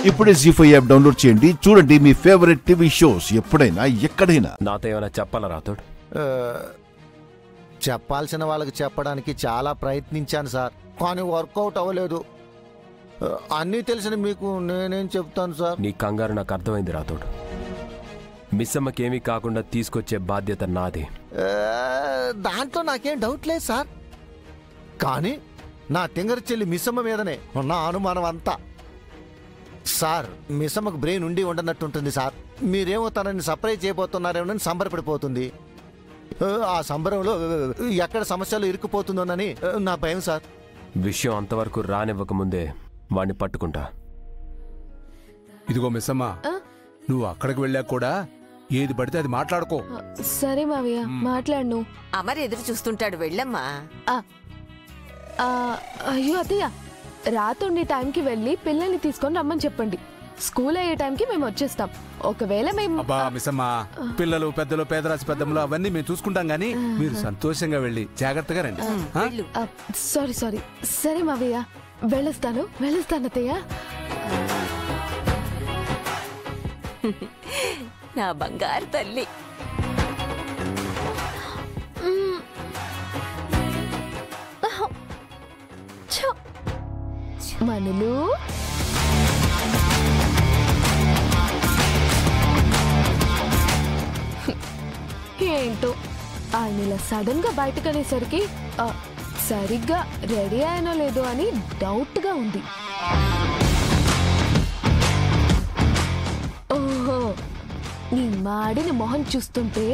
ఇప్పుడే జీ5 app download చేయండి. చూడండి మీ ఫేవరెట్ టీవీ షోస్ ఎప్పుడైనా ఎక్కడైనా. నాతో ఏమైనా చెప్పాలా రాతోడు? చెప్పాల్సిన వాళ్ళకి చెప్పడానికి చాలా ప్రయత్నించాను సార్, కానీ వర్కౌట్ అవ్వలేదు. అన్నీ తెలిసిన మీకు నేనేం చెప్తాను సార్? నీ కంగారు నాకు అర్థమైంది రాతోడు. మిస్సమ్మకేమీ కాకుండా తీసుకొచ్చే బాధ్యత నాది. దాంట్లో నాకేం డౌట్ లేదు సార్, కానీ నా తింగరి చెల్లి మిస్సమ్మ మీదనే ఉన్న అనుమానం అంతా. సార్, మిస్సమ్మకు బ్రెయిన్ ఉండి ఉండనట్టుంటుంది సార్. మీరేమో తనని సర్ప్రైజ్ చేయబోతున్నారేమోనని సంబరపడిపోతుంది. ఆ సంబరంలో ఎక్కడ సమస్యలు ఇరుక్కుపోతుందోనని నా భయం సార్. విషయం అంతవరకు రానివ్వకముందే వాణ్ణి పట్టుకుంటా. ఇదిగో మిస్సమ్మ, నువ్వు అక్కడికి వెళ్ళాక కూడా ఏది పడితే అది మాట్లాడుకో. సరే మావయ్య, మాట్లాడు. అమర్ ఎదురు చూస్తుంటాడు, వెళ్ళమ్మా. అయ్యో అత్తయ్య, రాత్రి టైంకి వెళ్ళి పిల్లల్ని తీసుకొని రమ్మని చెప్పండి. స్కూల్ అయ్యే టైంకి మేము వచ్చేస్తాం. ఒకవేళ మేము అబ్బా మిస్సమ్మ, పిల్లలు పెద్దలు పేదరాశి పెద్దలు అవన్నీ మేము చూసుకుంటాం, గానీ మీరు సంతోషంగా వెళ్ళి జాగ్రత్తగా రండి. సారీ సరే మావయ్య, వెళ్ళొస్తాను అత్తయ్య. నా బంగారు తల్లి. మనులు, ఏంటో ఆయన ఇలా సడన్ గా బయటకు అనేసరికి సరిగ్గా రెడీ అయ్యానో లేదో అని డౌట్ గా ఉంది. ఓహో, నీ మాడిన మొహం చూస్తుంటే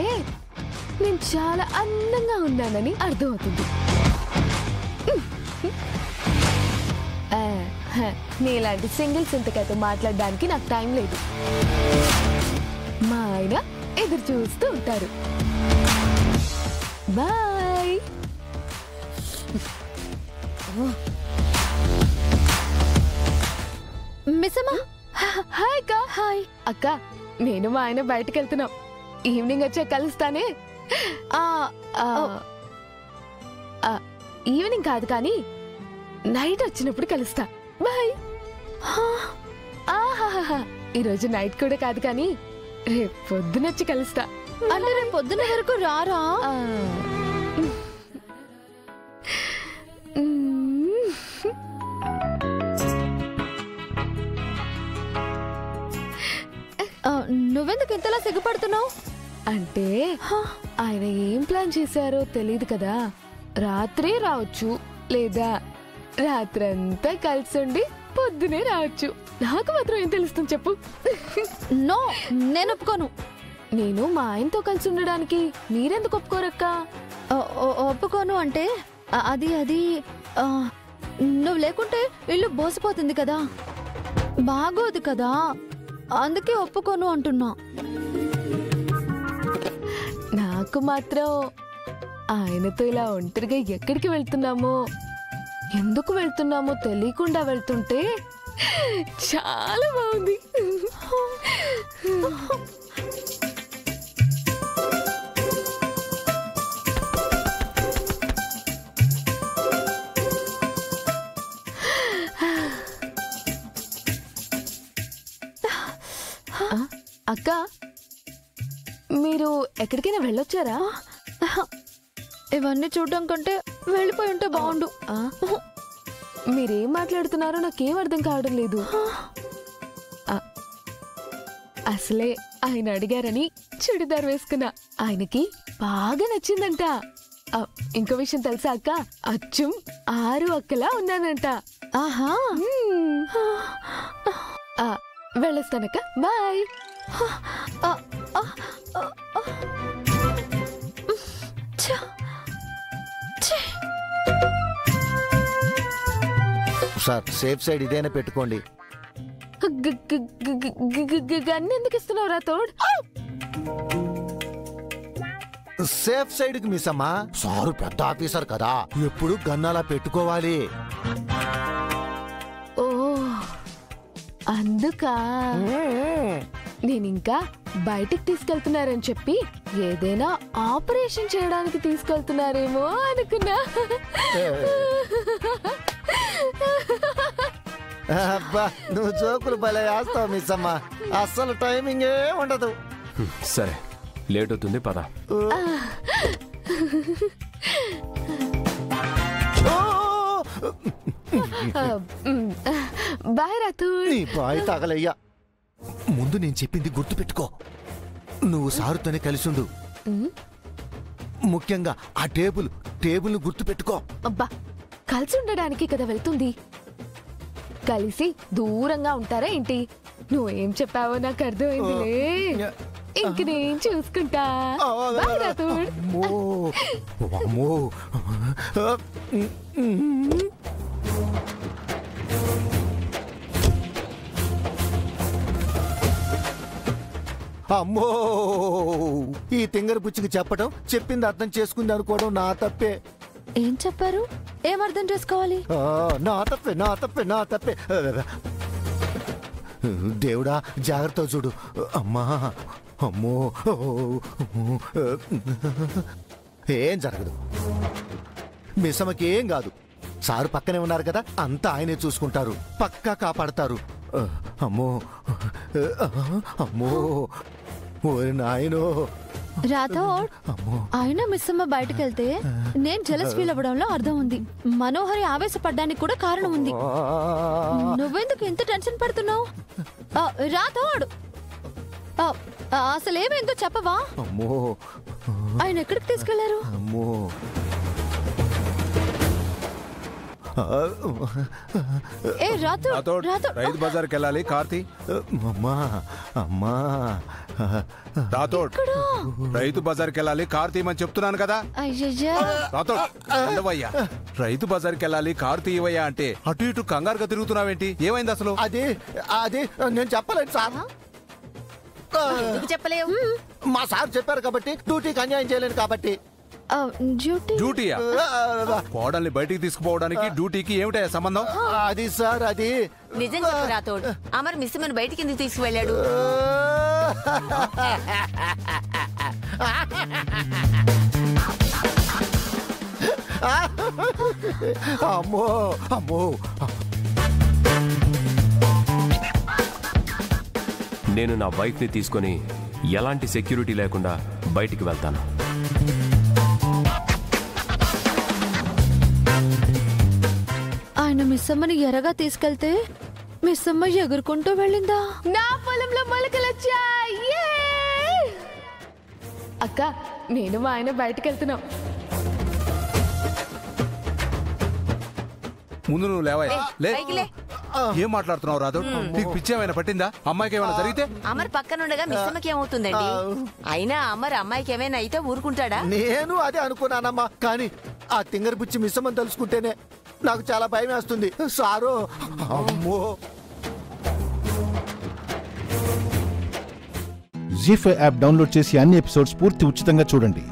నేను చాలా అందంగా ఉన్నానని అర్థమవుతుంది. నీలాంటి సింగిల్ సింతకైతే మాట్లాడడానికి నాకు టైం లేదు. మా ఆయన ఎదురు చూస్తూ ఉంటారు. బాయ్. మిస్సమ్మ, హాయ్ అక్క. హాయ్ అక్క, నేను మా ఆయన బయటకు వెళ్తున్నాం. ఈవినింగ్ వచ్చే కలుస్తానే. ఈవినింగ్ కాదు కానీ నైట్ వచ్చినప్పుడు కలుస్తా. బాయ్. ఈరోజు నైట్ కూడా కాదు కానీ రేపు పొద్దునొచ్చి కలుస్తా. అంటే రేపు పొద్దున వరకు రారా? నువ్వెందుకు ఇంతలా సిగ్గుపడుతున్నావు? అంటే ఆయన ఏం ప్లాన్ చేశారో తెలియదు కదా. రాత్రి రావచ్చు, లేదా రాత్రంతా కలిసి ఉండి పొద్దునే రావచ్చు. నాకు మాత్రం ఏం తెలుస్తుంది చెప్పు? నో, నేను ఒప్పుకోను. నేను మా ఆయనతో కలిసి ఉండడానికి మీరెందుకు ఒప్పుకోరక్క? ఒప్పుకోను అంటే అది నువ్వు లేకుంటే ఇల్లు బోసిపోతుంది కదా, బాగోదు కదా, అందుకే ఒప్పుకోను అంటున్నా. నాకు మాత్రం ఆయనతో ఇలా ఒంటరిగా ఎక్కడికి వెళ్తున్నామో, ఎందుకు వెళ్తున్నామో తెలియకుండా వెళ్తుంటే చాలా బాగుంది. అక్క, మీరు ఎక్కడికైనా వెళ్ళొచ్చారా? ఇవన్నీ చూడడం కంటే వెళ్ళిపోయి ఉంటే బాగుండు. మీరేం మాట్లాడుతున్నారో నాకేం అర్థం కావడం లేదు. అసలే ఆయన అడిగారని చుడిదార్ వేసుకున్నా. ఆయనకి బాగా నచ్చిందంట. ఇంకో విషయం తెలుసా అక్క, అచ్చం 6 అక్కలా ఉన్నానంట. ఆహా, వెళ్ళొస్తానక్క, బాయ్. సార్, సేఫ్ సైడ్ ఇదేనా పెట్టుకోండి. గన్ ఎందుకు ఇస్తున్నావు రా తోడ్? సేఫ్ సైడ్ కి మిస్సమ్మా, సారు పెద్ద ఆఫీసర్ కదా, ఎప్పుడు గన్నాలా పెట్టుకోవాలి. ఓ అందుకా నేనింకా బయటికి తీసుకెళ్తున్నారని చెప్పి ఏదైనా ఆపరేషన్ చేయడానికి తీసుకెళ్తున్నారేమో అనుకున్నా. అబ్బా నువ్వు జోకులు భలే వేస్తావు మిస్సమ్మ, అస్సలు టైమింగే ఉండదు. సరే లేట్ అవుతుంది పద. బాయ్ రాథోడ్. నీ బాయ్ తగలయ్యా. ముందు నేను చెప్పింది గుర్తుపెట్టుకో. నువ్వు సారుతోనే కలిసిండు. ముఖ్యంగా ఆ టేబుల్ గుర్తుపెట్టుకో. అబ్బా కలిసి ఉండడానికి కదా వెళ్తుంది, కలిసి దూరంగా ఉంటారా ఏంటి? నువ్వేం చెప్పావో నాకు అర్థమైందిలే. ఇంక నేను చూసుకుంటా. బాయ్ రాథోడ్. అమ్మో. అమ్మో, ఈ తింగర పుచ్చికి చెప్పడం, చెప్పింది అర్థం చేసుకుంది అనుకోవడం నా తప్పే. ఏం చెప్పారు? ఏం అర్థం చేసుకోవాలి? నా తప్పే. దేవుడా జాగ్రత్త చూడు. అమ్మా, అమ్మో, ఏం జరగదు. మిస్సమ్మకి ఏం కాదు. సారు పక్కనే ఉన్నారు కదా, అంతా ఆయనే చూసుకుంటారు, పక్కా కాపాడతారు. అమ్మో అమ్మో, ఓరి నాయనో. రాథోడ్, ఆయన మిస్సమ్మ బయటకు వెళ్తే నేను జలస్ ఫీల్ అవ్వడంలో అర్థం ఉంది. మనోహరి ఆవేశపడ్డానికి కూడా కారణం ఉంది. నువ్వెందుకు ఎంత టెన్షన్ పడుతున్నావు? రాథోడ్, అసలు ఏమైందో చెప్పవా? అమ్మో, ఆయన ఎక్కడికి తీసుకెళ్లారు? అమ్మో, ఏ రాథోడ్, రైతు బజార్కి వెళ్ళాలి కార్తీ. అమ్మా అమ్మా, రాథోడ్ రైతు బజార్కి వెళ్ళాలి కార్ తీయమని చెప్తున్నాను కదా. అయ్యయ్యా రాథోడ్ ఉండవయ్యా. రైతు బజార్కి వెళ్ళాలి కార్ తీయవయ్యా అంటే అటు ఇటు కంగారుగా తిరుగుతున్నావేంటి? ఏమైంది అసలు? అదే నేను చెప్పలేదు సార్. ఎందుకు చెప్పలేవు? మా సార్ చెప్పారు కాబట్టి, డ్యూటీకి అన్యాయం చేయలేను కాబట్టి. డ్యూటీయా? కోడల్ని బయటికి తీసుకుపోవడానికి డ్యూటీకి ఏమిటా సంబంధం? అది సార్, అది నిజం చెప్పు రాథోడ్. అమర్ మిస్సమ్మని బయటికి ఎందుకు తీసుకువెళ్ళాడు? అమ్మో అమ్మో. నేను నా వైఫ్ని తీసుకొని ఎలాంటి సెక్యూరిటీ లేకుండా బయటికి వెళ్తాను. ఆయన మిస్సమ్మని ఎరగా తీసుకెళ్తే మిస్సమ్మ ఎగురుకుంటూ వెళ్ళిందా? నా పొలంలో మొలకలొచ్చాయి. అక్క, నేను మా ఆయన బయటకు వెళ్తున్నాం. ముందు నువ్వు లేవయ్యా. లే. పైకి లే. ఏం మాట్లాడుతున్నావు రాథోడ్? నీకు పిచ్చి ఏమైనా పట్టిందా? అమ్మాయికి ఏమైనా జరిగితే? అమర్ పక్కనుండగా మిస్సమ్మకి ఏమవుతుందండి? అయినా అమర్ అమ్మాయికి ఏమైనా అయితే ఊరుకుంటాడా? నేను అదే అనుకున్నానమ్మా, కానీ ఆ తింగర బుచ్చి మిస్సమ్మని తలుచుకుంటేనే నాకు చాలా భయం వేస్తుంది సారు. అమ్మో. జీ5 యాప్ డౌన్లోడ్ చేసి అన్ని ఎపిసోడ్స్ పూర్తి ఉచితంగా చూడండి.